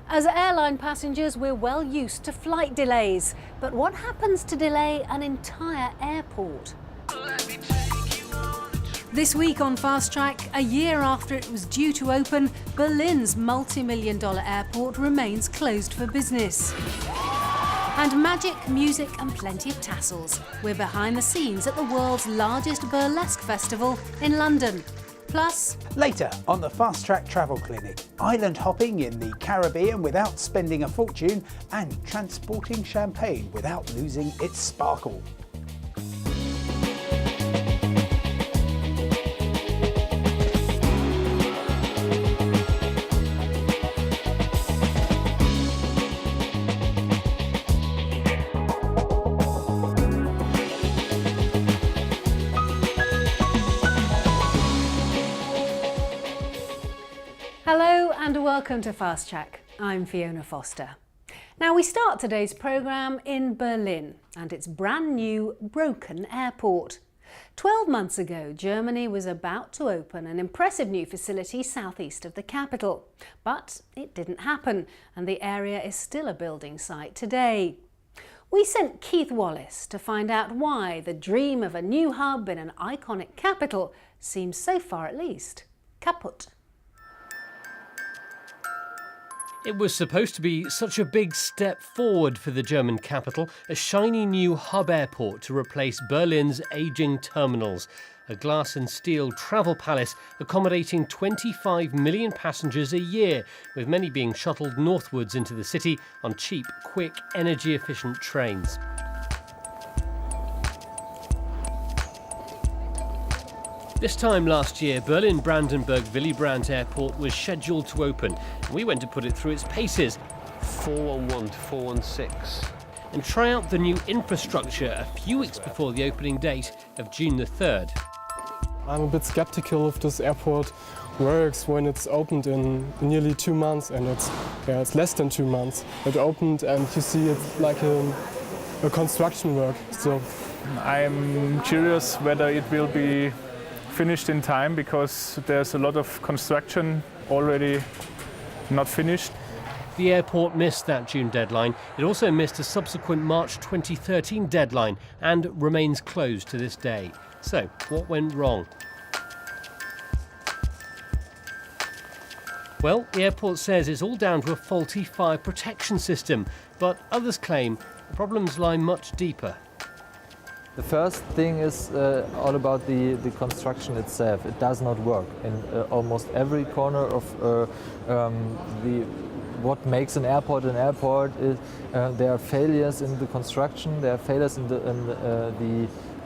As airline passengers, we're well used to flight delays. But what happens to delay an entire airport? This week on Fast Track, a year after it was due to open, Berlin's multi-million-dollar airport remains closed for business. And magic, music and plenty of tassels. We're behind the scenes at the world's largest burlesque festival in London. Plus, later on the Fast Track Travel Clinic, island hopping in the Caribbean without spending a fortune and transporting champagne without losing its sparkle. hello and welcome to Fast Track. I'm Fiona Foster. Now we start today's programme in Berlin and its brand new broken airport. 12 months ago, Germany was about to open an impressive new facility southeast of the capital. But it didn't happen and the area is still a building site today. We sent Keith Wallace to find out why the dream of a new hub in an iconic capital seems, so far at least, kaput. It was supposed to be such a big step forward for the German capital, a shiny new hub airport to replace Berlin's ageing terminals, a glass and steel travel palace accommodating 25 million passengers a year, with many being shuttled northwards into the city on cheap, quick, energy-efficient trains. This time last year, Berlin-Brandenburg-Willy Brandt Airport was scheduled to open, and we went to put it through its paces 411 to 416 and try out the new infrastructure a few weeks before the opening date of June the 3rd. I'm a bit skeptical if this airport works when it's opened in nearly 2 months, and it's less than 2 months. It opened and you see it's like a construction work still. I'm curious whether it will be finished in time, because there's a lot of construction already not finished. The airport missed that June deadline. It also missed a subsequent March 2013 deadline and remains closed to this day. So, what went wrong? Well, the airport says it's all down to a faulty fire protection system, but others claim the problems lie much deeper. The first thing is all about the construction itself. It does not work in almost every corner of what makes an airport an airport. There are failures in the construction. There are failures in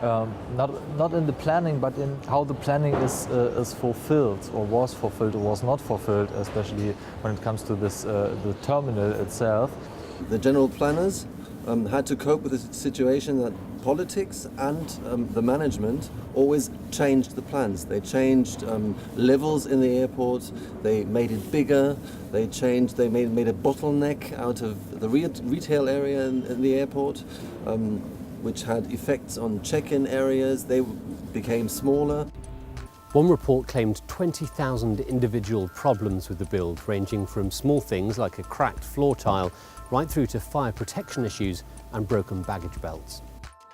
not in the planning, but in how the planning is fulfilled, or was fulfilled, or was not fulfilled, especially when it comes to this the terminal itself. The general planners had to cope with the situation that politics and the management always changed the plans. They changed levels in the airport, they made it bigger, they made a bottleneck out of the retail area in the airport, which had effects on check-in areas. They became smaller. One report claimed 20,000 individual problems with the build, ranging from small things like a cracked floor tile right through to fire protection issues and broken baggage belts.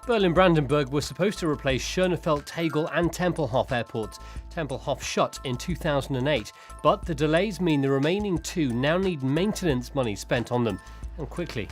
Berlin-Brandenburg was supposed to replace Schönefeld, Tegel and Tempelhof airports. Tempelhof shut in 2008, but the delays mean the remaining two now need maintenance money spent on them, and quickly.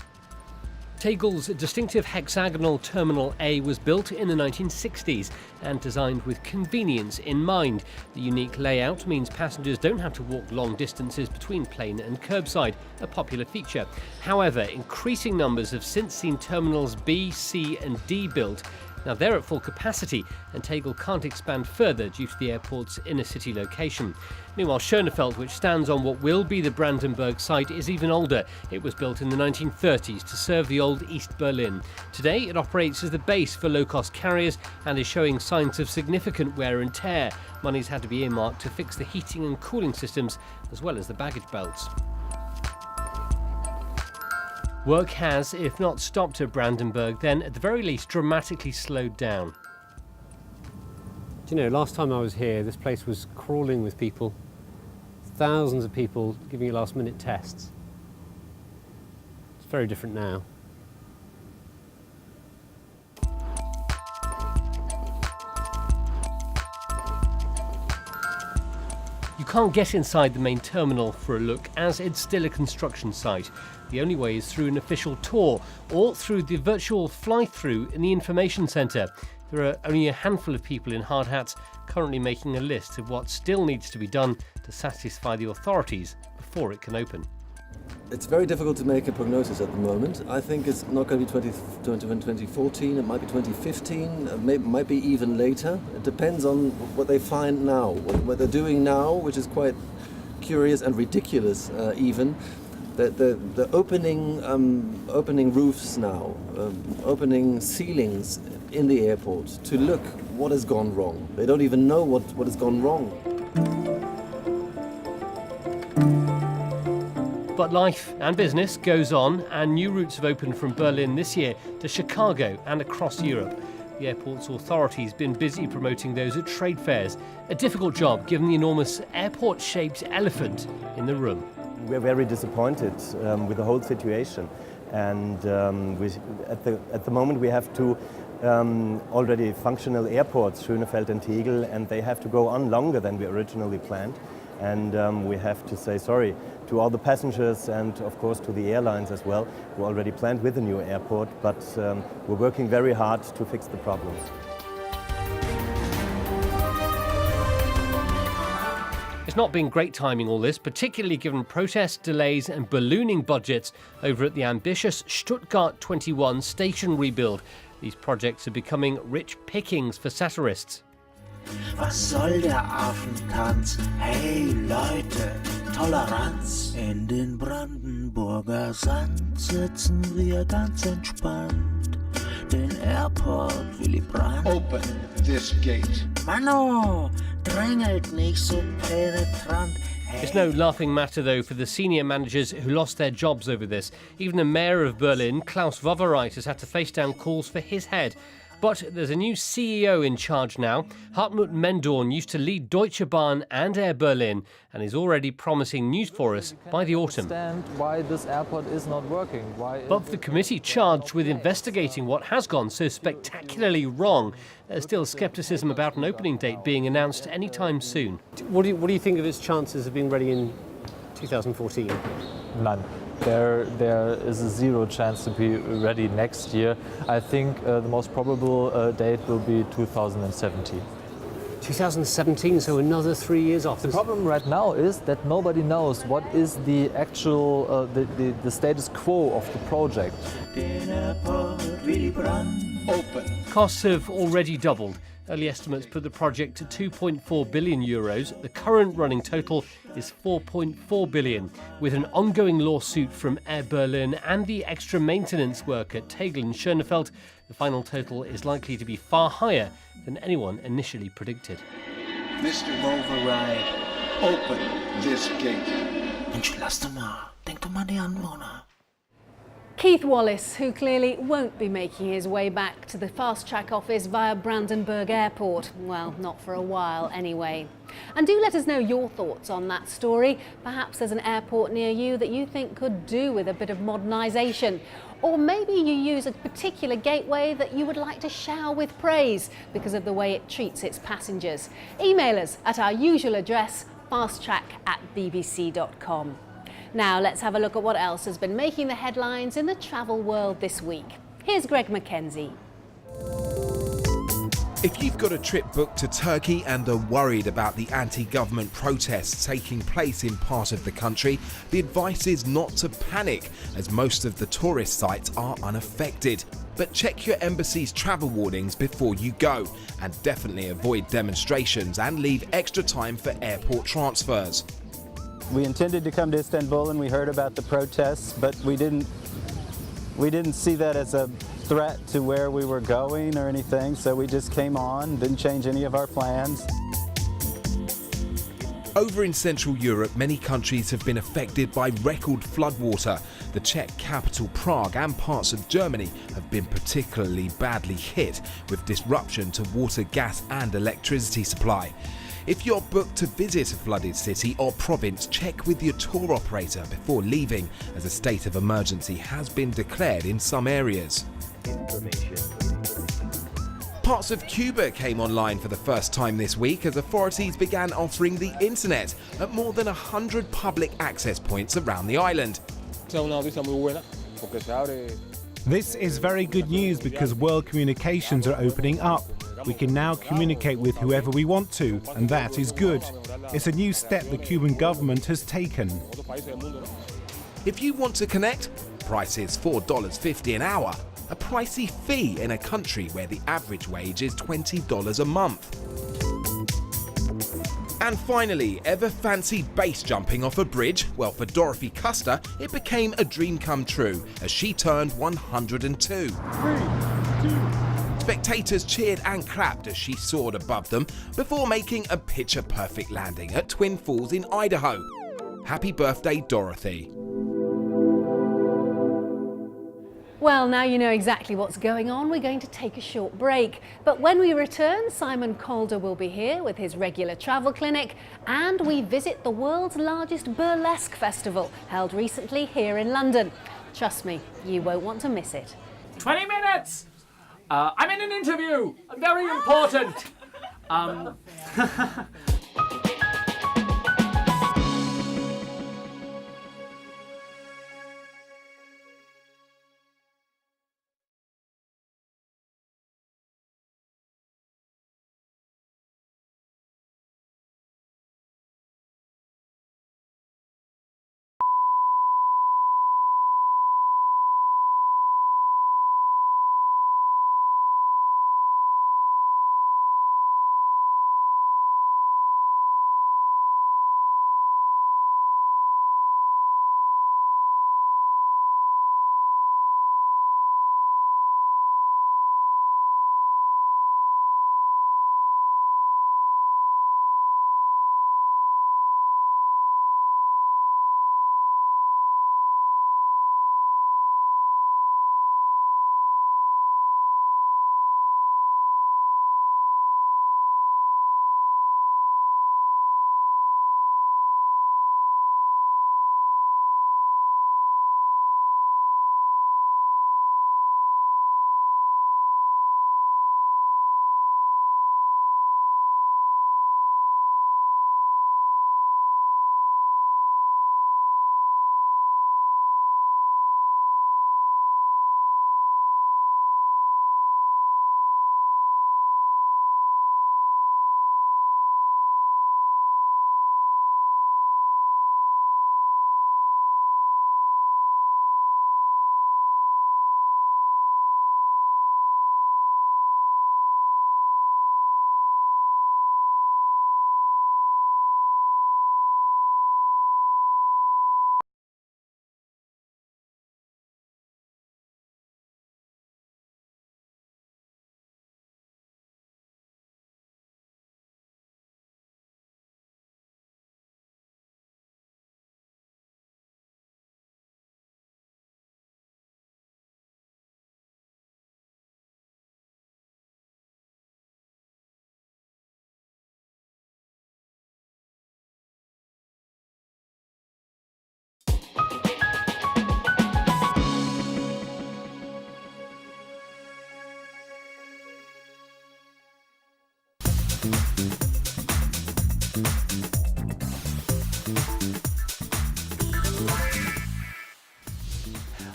Tegel's distinctive hexagonal Terminal A was built in the 1960s and designed with convenience in mind. The unique layout means passengers don't have to walk long distances between plane and curbside, a popular feature. However, increasing numbers have since seen Terminals B, C and D built. Now they're at full capacity and Tegel can't expand further due to the airport's inner city location. Meanwhile, Schönefeld, which stands on what will be the Brandenburg site, is even older. It was built in the 1930s to serve the old East Berlin. Today it operates as the base for low-cost carriers and is showing signs of significant wear and tear. Money's had to be earmarked to fix the heating and cooling systems as well as the baggage belts. Work has, if not stopped at Brandenburg, then at the very least dramatically slowed down. Do you know, last time I was here, this place was crawling with people. Thousands of people giving you last-minute tests. very different now. You can't get inside the main terminal for a look as it's still a construction site. The only way is through an official tour or through the virtual fly-through in the information centre. There are only a handful of people in hard hats currently making a list of what still needs to be done to satisfy the authorities before it can open. It's very difficult to make a prognosis at the moment. I think it's not going to be 2014, it might be 2015, might be even later. It depends on what they find now, what they're doing now, which is quite curious and ridiculous even. The opening roofs now, opening ceilings in the airport to look what has gone wrong. They don't even know what has gone wrong. But life and business goes on, and new routes have opened from Berlin this year to Chicago and across Europe. The airport's authorities have been busy promoting those at trade fairs. A difficult job given the enormous airport-shaped elephant in the room. We're very disappointed with the whole situation, and at the moment we have two already functional airports, Schönefeld and Tegel, and they have to go on longer than we originally planned. And we have to say sorry to all the passengers and of course to the airlines as well, who already planned with the new airport, but we're working very hard to fix the problems. It's not been great timing, all this, particularly given protests, delays and ballooning budgets over at the ambitious Stuttgart 21 station rebuild. These projects are becoming rich pickings for satirists. Was soll der Affentanz? Hey Leute, Toleranz. In den Brandenburger Sand sitzen wir ganz entspannt. Den Airport Willy Brandt. Open this gate. Mano, drängelt nicht so penetrant. It's no laughing matter, though, for the senior managers who lost their jobs over this. Even the mayor of Berlin, Klaus Wowereit, has had to face down calls for his head. But there's a new CEO in charge now. Hartmut Mendorn used to lead Deutsche Bahn and Air Berlin and is already promising news for us by the autumn. Understand why this airport is not working. But for the committee charged with investigating what has gone so spectacularly wrong, there's still scepticism about an opening date being announced anytime soon. What do you think of its chances of being ready in 2014? None. There is a zero chance to be ready next year. I think the most probable date will be 2017. 2017, so another 3 years off. The problem right now is that nobody knows what is the actual the status quo of the project. Open. Costs have already doubled. Early estimates put the project at 2.4 billion euros. The current running total is 4.4 billion. With an ongoing lawsuit from Air Berlin and the extra maintenance work at Tegel and Schönefeld, the final total is likely to be far higher than anyone initially predicted. Mr. Wowereit, Open this gate. Mensch, lass doch mal. Denk doch mal an die Anwohner. Keith Wallace, who clearly won't be making his way back to the fast track office via Brandenburg Airport. Well, not for a while anyway. And do let us know your thoughts on that story. Perhaps there's an airport near you that you think could do with a bit of modernisation. Or maybe you use a particular gateway that you would like to shower with praise because of the way it treats its passengers. Email us at our usual address, fasttrack@bbc.com. Now let's have a look at what else has been making the headlines in the travel world this week. Here's Greg Mackenzie. If you've got a trip booked to Turkey and are worried about the anti-government protests taking place in part of the country, the advice is not to panic, as most of the tourist sites are unaffected. But check your embassy's travel warnings before you go, and definitely avoid demonstrations and leave extra time for airport transfers. We intended to come to Istanbul and we heard about the protests, but we didn't see that as a threat to where we were going or anything, so we just came on, didn't change any of our plans. Over in Central Europe, many countries have been affected by record floodwater. The Czech capital Prague and parts of Germany have been particularly badly hit, with disruption to water, gas and electricity supply. If you're booked to visit a flooded city or province, check with your tour operator before leaving, as a state of emergency has been declared in some areas. Parts of Cuba came online for the first time this week as authorities began offering the internet at more than 100 public access points around the island. This is very good news because world communications are opening up. We can now communicate with whoever we want to, and that is good. It's a new step the Cuban government has taken. If you want to connect, price is $4.50 an hour, a pricey fee in a country where the average wage is $20 a month. And finally, ever fancy base jumping off a bridge? Well, for Dorothy Custer, it became a dream come true as she turned 102. 3, 2. Spectators cheered and clapped as she soared above them before making a picture-perfect landing at Twin Falls in Idaho. Happy birthday, Dorothy. Well, now you know exactly what's going on. We're going to take a short break. But when we return, Simon Calder will be here with his regular travel clinic, and we visit the world's largest burlesque festival, held recently here in London. Trust me, you won't want to miss it. 20 minutes! I'm in an interview! Very important!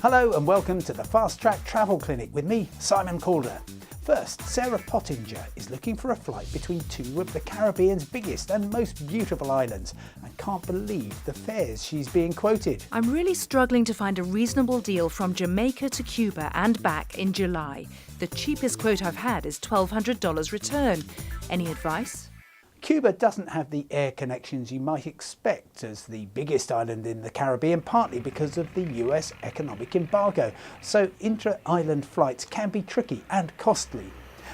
Hello and welcome to the Fast Track Travel Clinic with me, Simon Calder. First, Sarah Pottinger is looking for a flight between two of the Caribbean's biggest and most beautiful islands and can't believe the fares she's being quoted. I'm really struggling to find a reasonable deal from Jamaica to Cuba and back in July. The cheapest quote I've had is $1,200 return. Any advice? Cuba doesn't have the air connections you might expect as the biggest island in the Caribbean, partly because of the US economic embargo, so intra-island flights can be tricky and costly.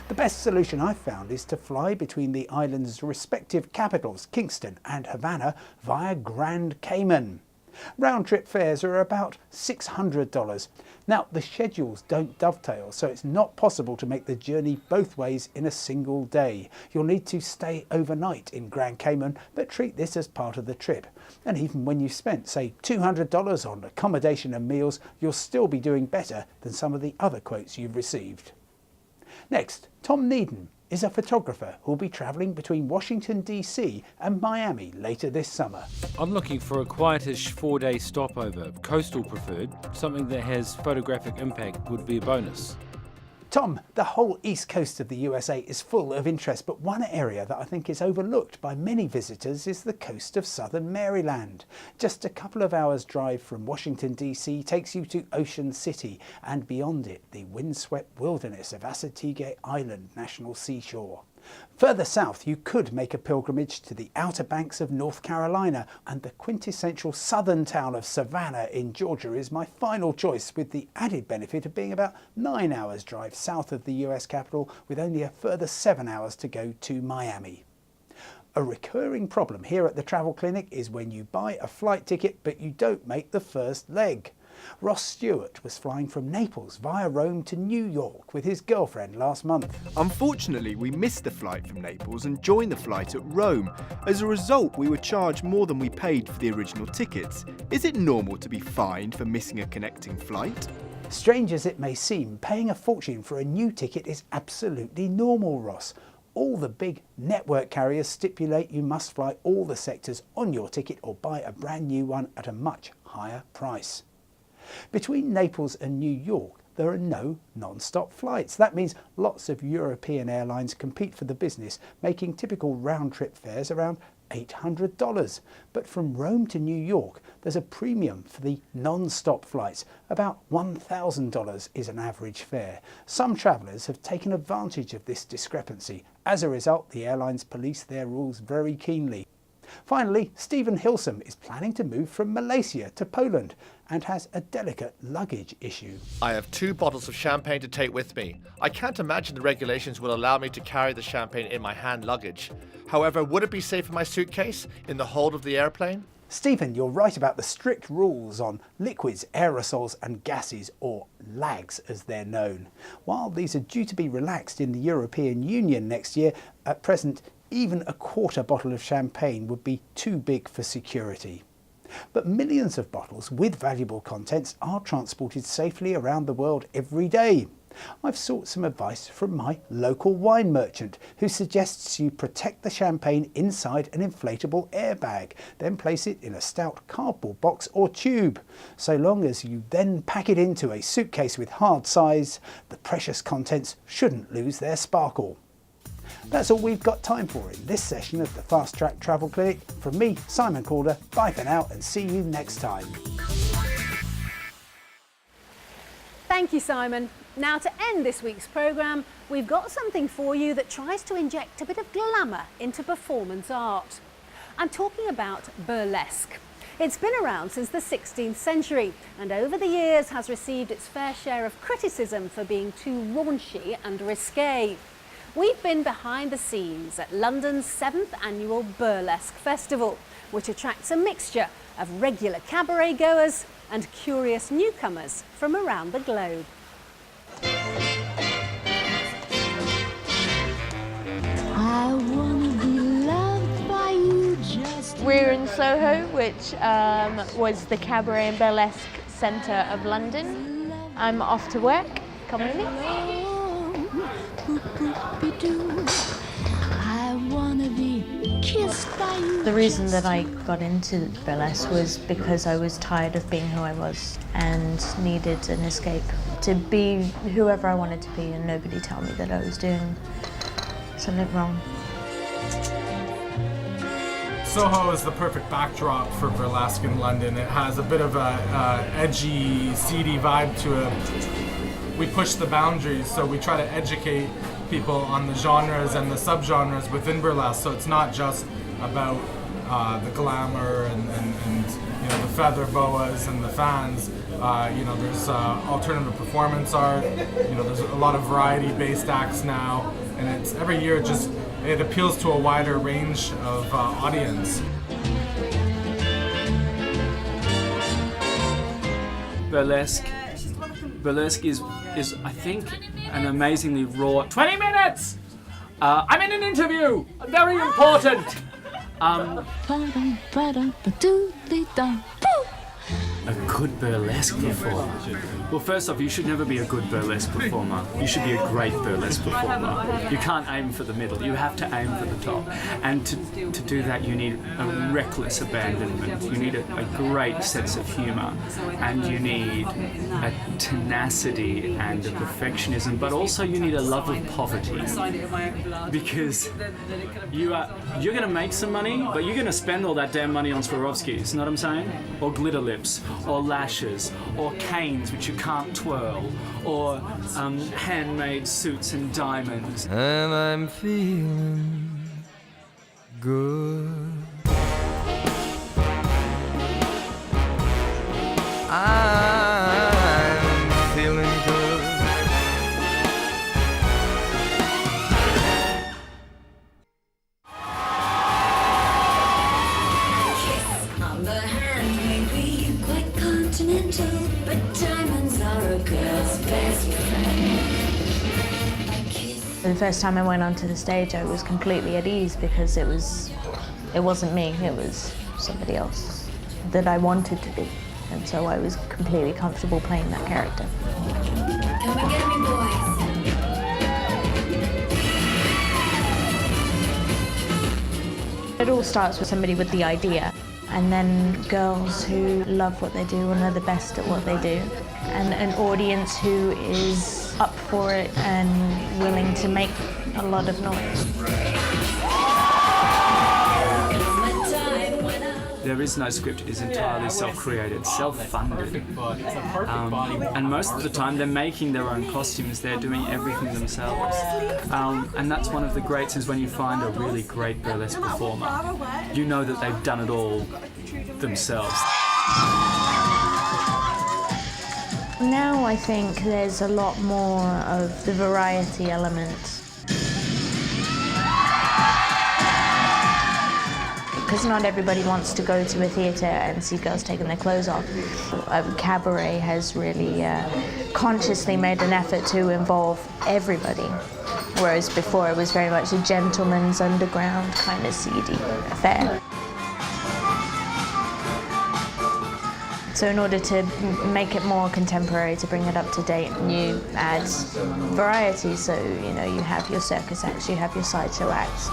The best solution I've found is to fly between the island's respective capitals, Kingston and Havana, via Grand Cayman. Round trip fares are about $600. Now, the schedules don't dovetail, so it's not possible to make the journey both ways in a single day. You'll need to stay overnight in Grand Cayman, but treat this as part of the trip. And even when you've spent, say, $200 on accommodation and meals, you'll still be doing better than some of the other quotes you've received. Next, Tom Needham is a photographer who'll be travelling between Washington DC and Miami later this summer. I'm looking for a quietish 4-day stopover, coastal preferred. Something that has photographic impact would be a bonus. Tom, the whole east coast of the USA is full of interest, but one area that I think is overlooked by many visitors is the coast of southern Maryland. Just a couple of hours drive from Washington DC takes you to Ocean City, and beyond it, the windswept wilderness of Assateague Island National Seashore. Further south, you could make a pilgrimage to the Outer Banks of North Carolina, and the quintessential southern town of Savannah in Georgia is my final choice, with the added benefit of being about 9 hours drive south of the US capital, with only a further 7 hours to go to Miami. A recurring problem here at the Travel Clinic is when you buy a flight ticket but you don't make the first leg. Ross Stewart was flying from Naples via Rome to New York with his girlfriend last month. Unfortunately, we missed the flight from Naples and joined the flight at Rome. As a result, we were charged more than we paid for the original tickets. Is it normal to be fined for missing a connecting flight? Strange as it may seem, paying a fortune for a new ticket is absolutely normal, Ross. All the big network carriers stipulate you must fly all the sectors on your ticket or buy a brand new one at a much higher price. Between Naples and New York, there are no non-stop flights. That means lots of European airlines compete for the business, making typical round-trip fares around $800. But from Rome to New York, there's a premium for the non-stop flights. About $1,000 is an average fare. Some travellers have taken advantage of this discrepancy. As a result, the airlines police their rules very keenly. Finally, Stephen Hilsom is planning to move from Malaysia to Poland and has a delicate luggage issue. I have 2 bottles of champagne to take with me. I can't imagine the regulations will allow me to carry the champagne in my hand luggage. However, would it be safe in my suitcase in the hold of the airplane? Stephen, you're right about the strict rules on liquids, aerosols and gases, or LAGs as they're known. While these are due to be relaxed in the European Union next year, at present even a quarter bottle of champagne would be too big for security. But millions of bottles with valuable contents are transported safely around the world every day. I've sought some advice from my local wine merchant, who suggests you protect the champagne inside an inflatable airbag, then place it in a stout cardboard box or tube. So long as you then pack it into a suitcase with hard size, the precious contents shouldn't lose their sparkle. That's all we've got time for in this session of the Fast Track Travel Clinic. From me, Simon Calder, bye for now and see you next time. Thank you, Simon. Now, to end this week's programme, we've got something for you that tries to inject a bit of glamour into performance art. I'm talking about burlesque. It's been around since the 16th century and over the years has received its fair share of criticism for being too raunchy and risque. We've been behind the scenes at London's 7th annual Burlesque Festival, which attracts a mixture of regular cabaret goers and curious newcomers from around the globe. I wanna be loved by you just. We're in Soho, which was the Cabaret and Burlesque Centre of London. I'm off to work. Come with me. I wanna be kissed by you. The reason that I got into burlesque was because I was tired of being who I was and needed an escape. To be whoever I wanted to be and nobody tell me that I was doing something wrong. Soho is the perfect backdrop for burlesque in London. It has a bit of a edgy, seedy vibe to it. We push the boundaries, so we try to educate people on the genres and the subgenres within burlesque. So it's not just about the glamour and you know, the feather boas and the fans. You know, there's alternative performance art. You know, there's a lot of variety-based acts now, and it's every year it appeals to a wider range of audience. burlesque is I think an amazingly raw. 20 minutes. I'm in an interview. Very important. A good burlesque performer. Well, first off, you should never be a good burlesque performer. You should be a great burlesque performer. You can't aim for the middle. You have to aim for the top. And to do that, you need a reckless abandonment. You need a great sense of humor. And you need a tenacity and a perfectionism. But also you need a love of poverty. Because you're going to make some money, but you're going to spend all that damn money on Swarovskis. You know what I'm saying? Or glitter lips, or lashes, or canes which you can't twirl, or handmade suits and diamonds. And I'm feeling good. I'm feeling good. On the hand may be quite continental, but diamonds are a girl's best friend. The first time I went onto the stage, I was completely at ease because it wasn't me, it was somebody else that I wanted to be. And so I was completely comfortable playing that character. Come and get me, boys. It all starts with somebody with the idea, and then girls who love what they do and are the best at what they do, and an audience who is up for it and willing to make a lot of noise. There is no script, it is entirely self-created, self-funded. And most of the time they're making their own costumes, they're doing everything themselves. And that's one of the greats, is when you find a really great burlesque performer, you know that they've done it all themselves. Now I think there's a lot more of the variety element. Because not everybody wants to go to a theatre and see girls taking their clothes off. Cabaret has really consciously made an effort to involve everybody, whereas before it was very much a gentleman's underground kind of seedy affair. So in order to make it more contemporary, to bring it up to date, you add variety. So, you know, you have your circus acts, you have your sideshow acts.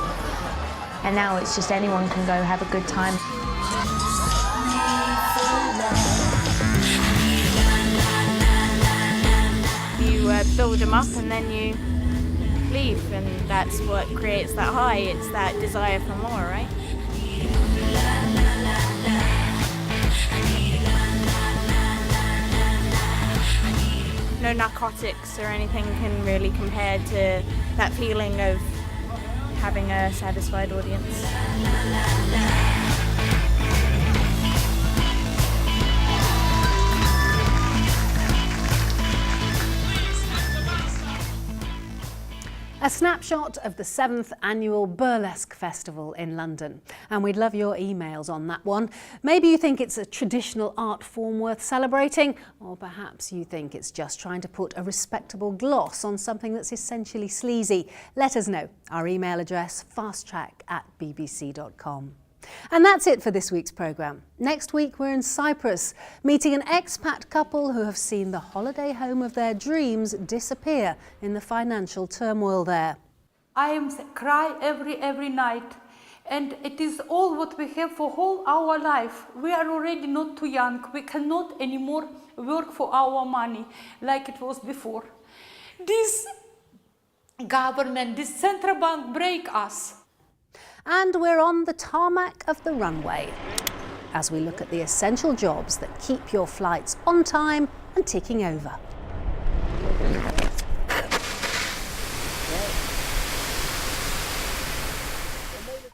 And now it's just anyone can go have a good time. You build them up and then you leave, and that's what creates that high. It's that desire for more, right? No narcotics or anything can really compare to that feeling of having a satisfied audience. A snapshot of the 7th annual Burlesque Festival in London. And we'd love your emails on that one. Maybe you think it's a traditional art form worth celebrating, or perhaps you think it's just trying to put a respectable gloss on something that's essentially sleazy. Let us know. Our email address, fasttrack@bbc.com. And that's it for this week's programme. Next week we're in Cyprus, meeting an expat couple who have seen the holiday home of their dreams disappear in the financial turmoil there. I cry every night, and it is all what we have for all our life. We are already not too young. We cannot anymore work for our money like it was before. This government, this central bank break us. And we're on the tarmac of the runway as we look at the essential jobs that keep your flights on time and ticking over.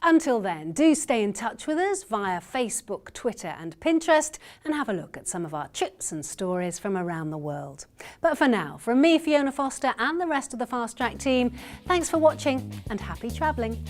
Until then, do stay in touch with us via Facebook, Twitter and Pinterest, and have a look at some of our trips and stories from around the world. But for now, from me, Fiona Foster, and the rest of the Fast Track team, thanks for watching and happy travelling.